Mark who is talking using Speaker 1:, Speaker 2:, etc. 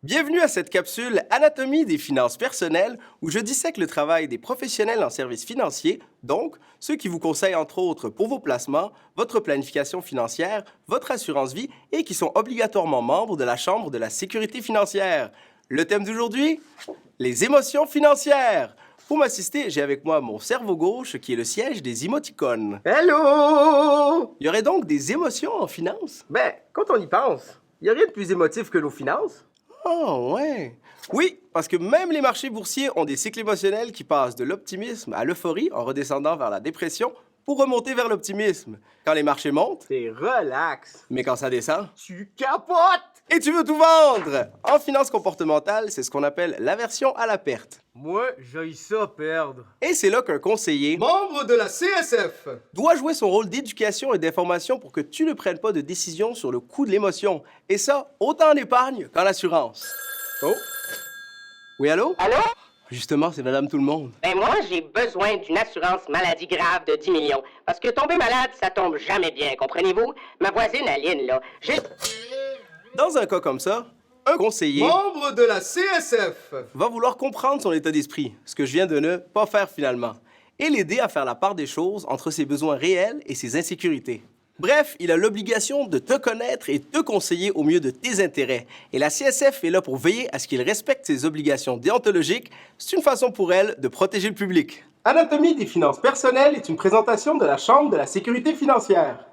Speaker 1: Bienvenue à cette capsule Anatomie des finances personnelles où je dissèque le travail des professionnels en services financiers, donc ceux qui vous conseillent entre autres pour vos placements, votre planification financière, votre assurance vie et qui sont obligatoirement membres de la Chambre de la sécurité financière. Le thème d'aujourd'hui, les émotions financières. Pour m'assister, j'ai avec moi mon cerveau gauche qui est le siège des émoticônes.
Speaker 2: Hello!
Speaker 1: Il y aurait donc des émotions en finance?
Speaker 2: Ben, quand on y pense, il a rien de plus émotif que nos finances.
Speaker 1: Oh, ouais. Oui, parce que même les marchés boursiers ont des cycles émotionnels qui passent de l'optimisme à l'euphorie en redescendant vers la dépression pour remonter vers l'optimisme. Quand les marchés montent,
Speaker 2: C'est relax.
Speaker 1: mais quand ça descend,
Speaker 2: Tu capotes!
Speaker 1: et tu veux tout vendre! En finance comportementale, c'est ce qu'on appelle l'aversion à la perte.
Speaker 2: Moi, j'ai ça perdre.
Speaker 1: Et c'est là qu'un conseiller
Speaker 3: Membre de la CSF.
Speaker 1: doit jouer son rôle d'éducation et d'information pour que tu ne prennes pas de décision sur le coût de l'émotion. Et ça, autant en épargne qu'en assurance. Oh. Oui, allô?
Speaker 4: Allô?
Speaker 1: Justement, c'est Madame Tout-le-Monde.
Speaker 4: Ben moi, j'ai besoin d'une assurance maladie grave de 10 millions. Parce que tomber malade, ça tombe jamais bien, comprenez-vous? Ma voisine Aline, là, j'ai...
Speaker 1: Dans un cas comme ça, un conseiller
Speaker 3: Membre de la CSF.
Speaker 1: va vouloir comprendre son état d'esprit, ce que je viens de ne pas faire finalement, et l'aider à faire la part des choses entre ses besoins réels et ses insécurités. Bref, il a l'obligation de te connaître et te conseiller au mieux de tes intérêts. Et la CSF est là pour veiller à ce qu'il respecte ses obligations déontologiques. C'est une façon pour elle de protéger le public. Anatomie des finances personnelles est une présentation de la Chambre de la sécurité financière.